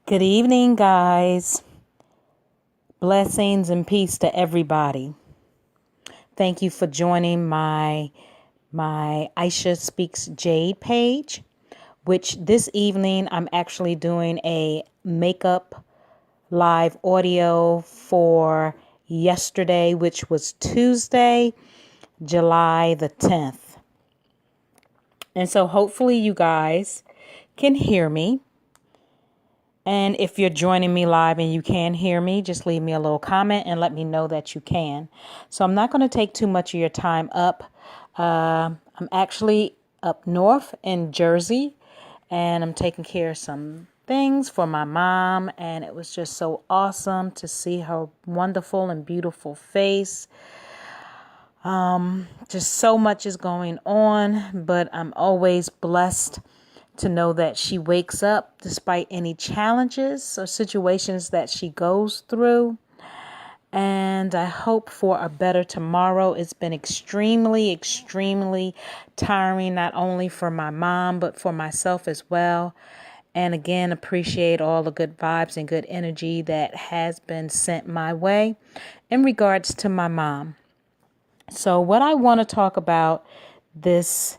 Good evening, guys. Blessings and peace to everybody. Thank you for joining my Aisha Speaks Jade page, which this evening I'm actually doing a makeup live audio for yesterday, which was Tuesday, July the 10th. And so hopefully you guys can hear me. And if you're joining me live and you can hear me, just leave me a little comment and let me know that you can. So I'm not going to take too much of your time up. I'm actually up north in Jersey, and I'm taking care of some things for my mom. And it was just so awesome to see her wonderful and beautiful face. Just so much is going on, but I'm always blessed to know that she wakes up despite any challenges or situations that she goes through. And I hope for a better tomorrow. It's been extremely tiring, not only for my mom, but for myself as well. And again, appreciate all the good vibes and good energy that has been sent my way in regards to my mom. So what I want to talk about this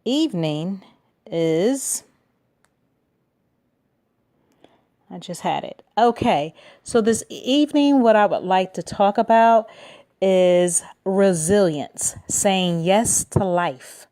evening is, I just had it. Okay. So this evening, what I would like to talk about is resilience, saying yes to life,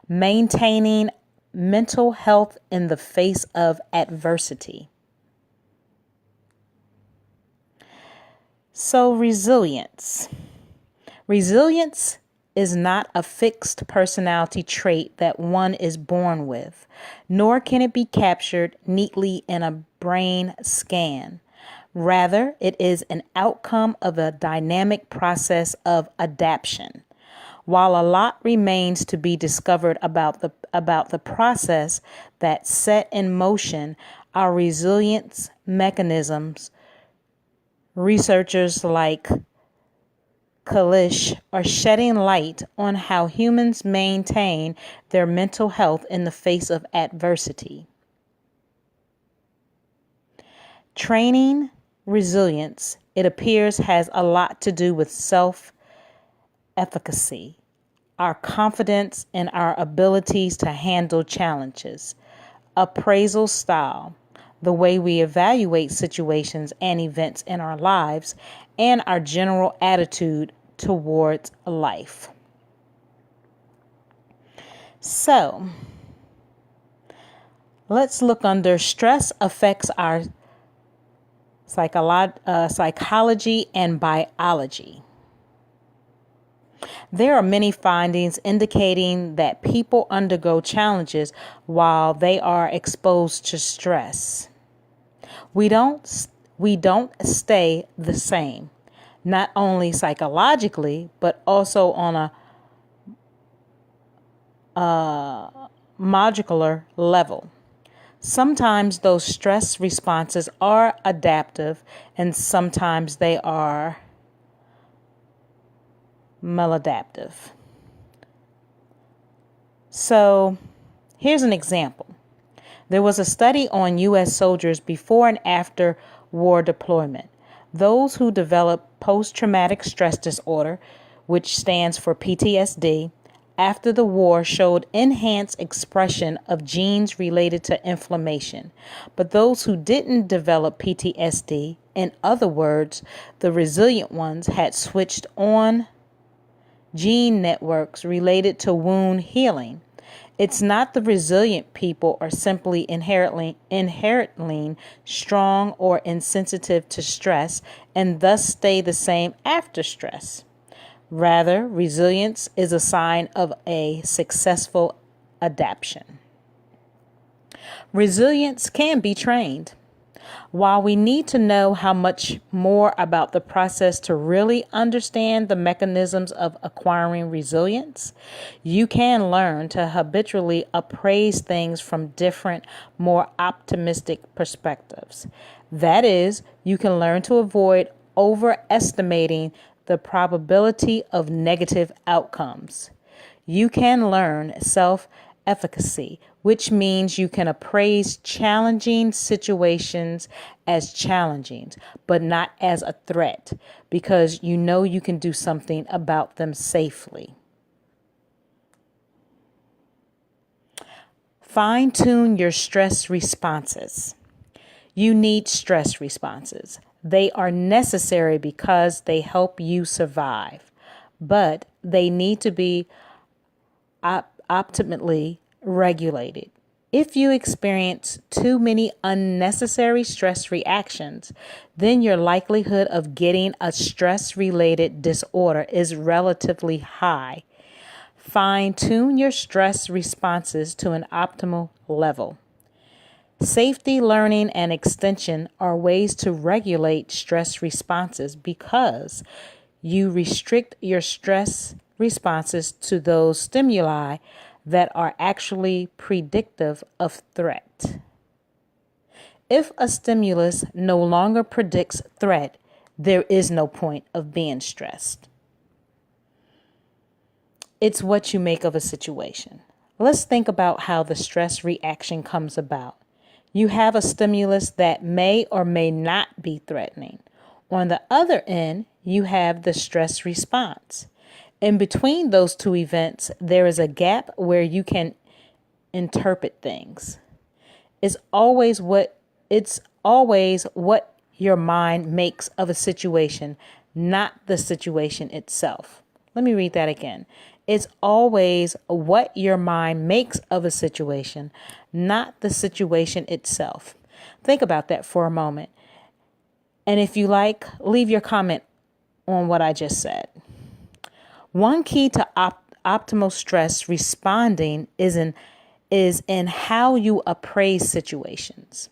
maintaining mental health in the face of adversity. So resilience. Resilience is not a fixed personality trait that one is born with, nor can it be captured neatly in a brain scan. Rather, it is an outcome of a dynamic process of adaptation. While a lot remains to be discovered about the process that set in motion our resilience mechanisms, researchers like Kalish are shedding light on how humans maintain their mental health in the face of adversity. Training resilience, it appears, has a lot to do with self-efficacy, our confidence in our abilities to handle challenges, appraisal style, the way we evaluate situations and events in our lives, and our general attitude towards life. So, let's look under stress affects our psychology and biology. There are many findings indicating that people undergo challenges while they are exposed to stress. We don't stay the same, not only psychologically, but also on a molecular level. Sometimes those stress responses are adaptive and sometimes they are maladaptive. So here's an example. There was a study on U.S. soldiers before and after war deployment. Those who developed post-traumatic stress disorder, which stands for PTSD, after the war showed enhanced expression of genes related to inflammation. But those who didn't develop PTSD, in other words, the resilient ones, had switched on gene networks related to wound healing. It's not the resilient people are simply inherently strong or insensitive to stress and thus stay the same after stress. Rather, resilience is a sign of a successful adaptation. Resilience can be trained. While we need to know how much more about the process to really understand the mechanisms of acquiring resilience, you can learn to habitually appraise things from different, more optimistic perspectives. That is, you can learn to avoid overestimating the probability of negative outcomes. You can learn self-efficacy, which means you can appraise challenging situations as challenging, but not as a threat, because you know you can do something about them safely. Fine-tune your stress responses. You need stress responses. They are necessary because they help you survive, but they need to be optimally regulated. If you experience too many unnecessary stress reactions, then your likelihood of getting a stress-related disorder is relatively high. Fine-tune your stress responses to an optimal level. Safety, learning, and extension are ways to regulate stress responses because you restrict your stress responses to those stimuli that are actually predictive of threat. If a stimulus no longer predicts threat, there is no point of being stressed. It's what you make of a situation. Let's think about how the stress reaction comes about. You have a stimulus that may or may not be threatening. On the other end, you have the stress response. In between those two events, there is a gap where you can interpret things. It's always what your mind makes of a situation, not the situation itself. Let me read that again. It's always what your mind makes of a situation, not the situation itself. Think about that for a moment. And if you like, leave your comment on what I just said. One key to optimal stress responding is in how you appraise situations.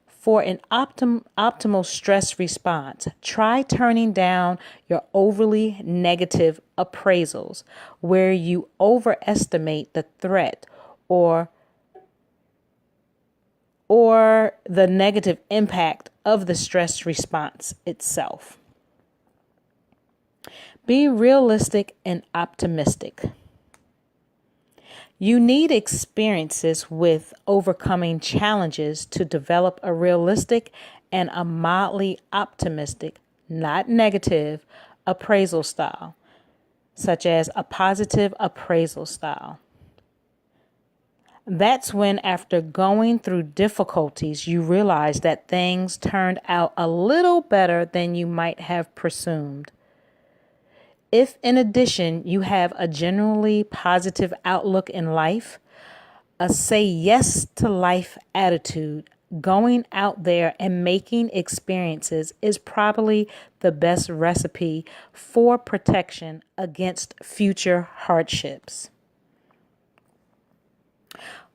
For an optimal stress response, try turning down your overly negative appraisals where you overestimate the threat or the negative impact of the stress response itself. Be realistic and optimistic. You need experiences with overcoming challenges to develop a realistic and a mildly optimistic, not negative, appraisal style, such as a positive appraisal style. That's when, after going through difficulties, you realize that things turned out a little better than you might have presumed. If, in addition, you have a generally positive outlook in life, a say yes to life attitude, going out there and making experiences is probably the best recipe for protection against future hardships.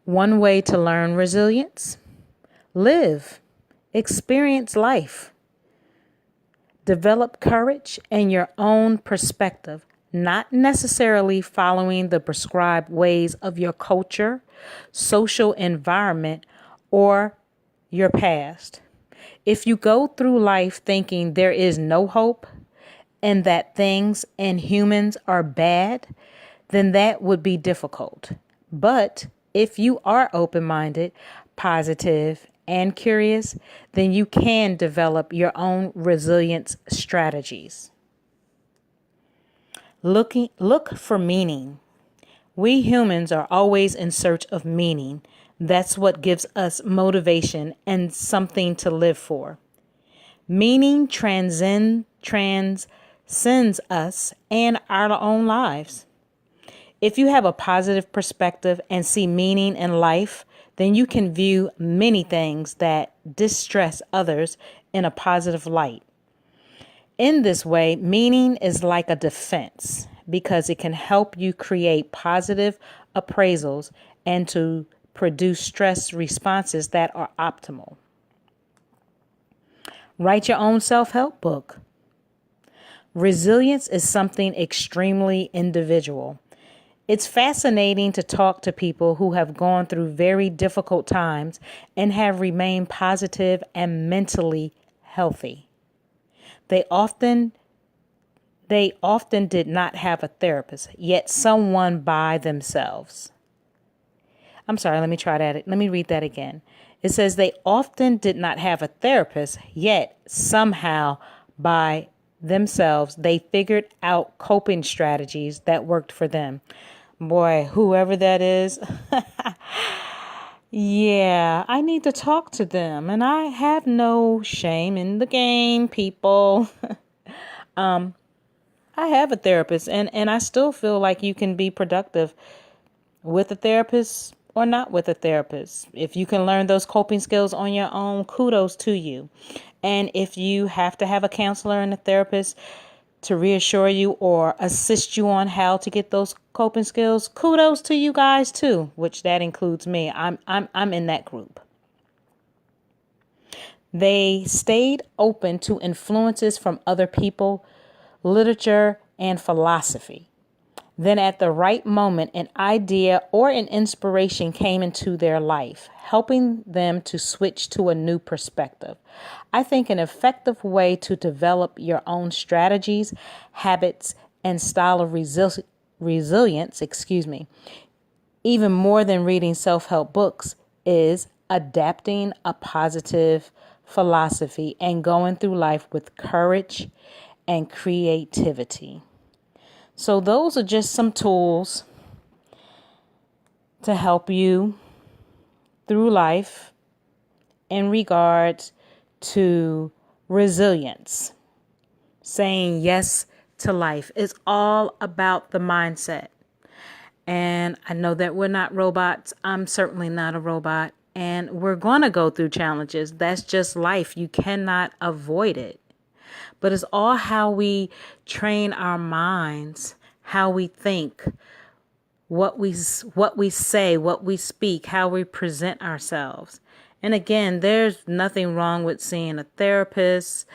One way to learn resilience: live, experience life. Develop courage and your own perspective, not necessarily following the prescribed ways of your culture, social environment, or your past. If you go through life thinking there is no hope and that things and humans are bad, then that would be difficult. But if you are open-minded, positive, and curious, then you can develop your own resilience strategies. Look for meaning. We humans are always in search of meaning. That's what gives us motivation and something to live for. Meaning transcends us and our own lives. If you have a positive perspective and see meaning in life, then you can view many things that distress others in a positive light. In this way, meaning is like a defense because it can help you create positive appraisals and to produce stress responses that are optimal. Write your own self-help book. Resilience is something extremely individual. It's fascinating to talk to people who have gone through very difficult times and have remained positive and mentally healthy. They often did not have a therapist, yet someone by themselves. I'm sorry, let me try that. Let me read that again. It says they often did not have a therapist, yet somehow by themselves, they figured out coping strategies that worked for them. Boy, whoever that is, yeah, I need to talk to them. And I have no shame in the game, people. I have a therapist, and I still feel like you can be productive with a therapist or not with a therapist. If you can learn those coping skills on your own, kudos to you. And if you have to have a counselor and a therapist to reassure you or assist you on how to get those coping skills, kudos to you guys too, which that includes me. I'm in that group. They stayed open to influences from other people, literature, and philosophy. Then at the right moment, an idea or an inspiration came into their life, helping them to switch to a new perspective. I think an effective way to develop your own strategies, habits, and style of resilience, even more than reading self-help books, is adapting a positive philosophy and going through life with courage and creativity. So those are just some tools to help you through life in regards to resilience. Saying yes to life is all about the mindset. And I know that we're not robots. I'm certainly not a robot. And we're going to go through challenges. That's just life. You cannot avoid it. But it's all how we train our minds, how we think, what we say, what we speak, how we present ourselves. And again, there's nothing wrong with seeing a therapist.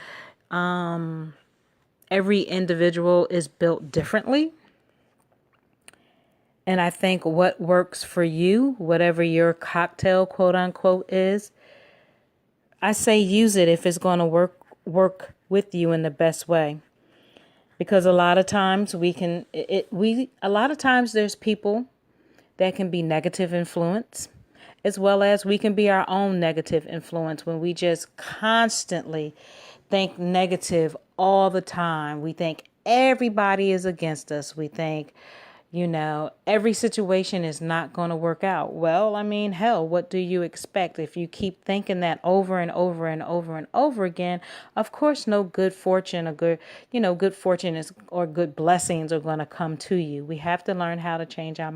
Every individual is built differently. And I think what works for you, whatever your cocktail, quote unquote, is, I say use it if it's going to work with you in the best way. Because a lot of times a lot of times there's people that can be negative influence, as well as we can be our own negative influence when we just constantly think negative all the time. We think everybody is against us. We think, every situation is not going to work out. Well, I mean, hell, what do you expect? If you keep thinking that over and over and over and over again, of course, no good fortune or good fortune or good blessings are going to come to you. We have to learn how to change our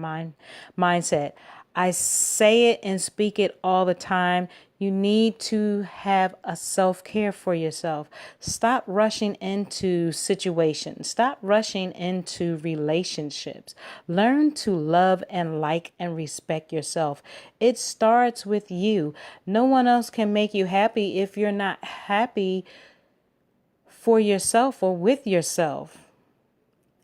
mindset. I say it and speak it all the time. You need to have a self-care for yourself. Stop rushing into situations. Stop rushing into relationships. Learn to love and like and respect yourself. It starts with you. No one else can make you happy if you're not happy for yourself or with yourself.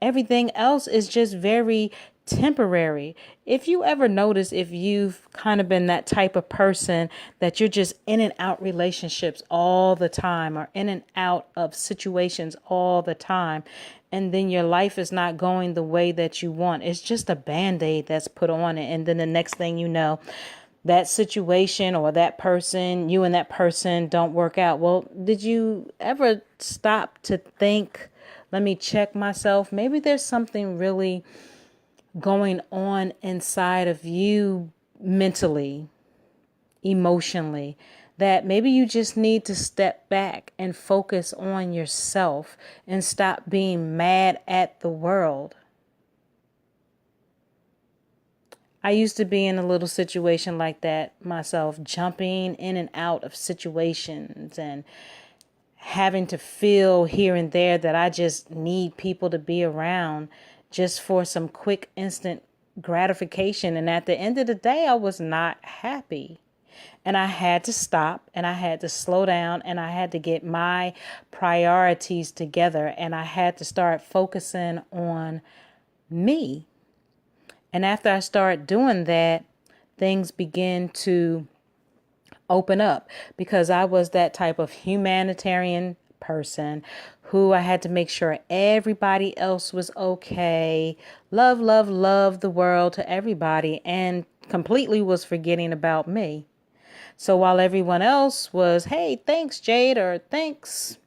Everything else is just very temporary. If you ever notice, if you've kind of been that type of person that you're just in and out relationships all the time or in and out of situations all the time, and then your life is not going the way that you want, it's just a band-aid that's put on it. And then the next thing you know, that situation or that person, you and that person don't work out. Well, did you ever stop to think, let me check myself? Maybe there's something really going on inside of you mentally, emotionally, that maybe you just need to step back and focus on yourself and stop being mad at the world. I used to be in a little situation like that myself, jumping in and out of situations and having to feel here and there that I just need people to be around just for some quick instant gratification. And at the end of the day, I was not happy. And I had to stop and I had to slow down and I had to get my priorities together and I had to start focusing on me. And after I started doing that, things begin to open up because I was that type of humanitarian person who I had to make sure everybody else was okay. Love, love, love the world to everybody, and completely was forgetting about me. So while everyone else was, hey, thanks, Jade, or thanks,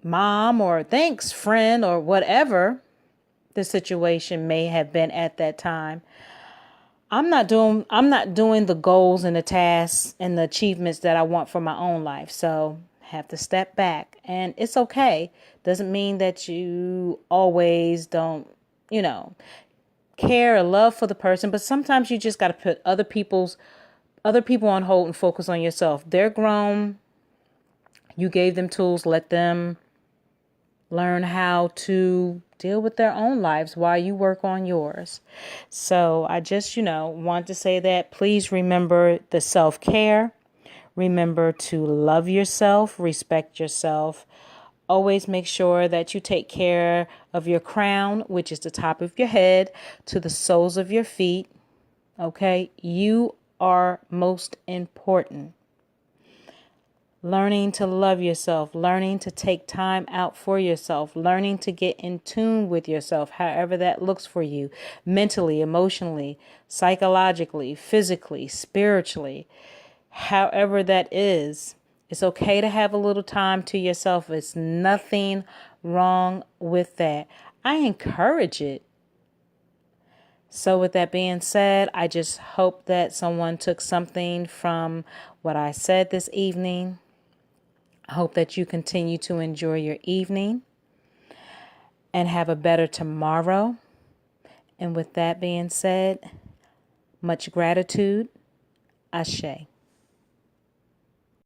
mom, or thanks, friend, or whatever the situation may have been at that time, I'm not doing the goals and the tasks and the achievements that I want for my own life. So have to step back, and it's okay. Doesn't mean that you always don't, you know, care or love for the person, but sometimes you just got to put other people on hold and focus on yourself. They're grown. You gave them tools, let them learn how to deal with their own lives while you work on yours. So I just, want to say that please remember the self-care. Remember to love yourself, respect yourself. Always make sure that you take care of your crown, which is the top of your head, to the soles of your feet. Okay? You are most important. Learning to love yourself, learning to take time out for yourself, learning to get in tune with yourself, however that looks for you, mentally, emotionally, psychologically, physically, spiritually, however that is. It's okay to have a little time to yourself. It's nothing wrong with that. I encourage it. So with that being said, I just hope that someone took something from what I said this evening. I hope that you continue to enjoy your evening and have a better tomorrow. And with that being said, much gratitude. Ashe.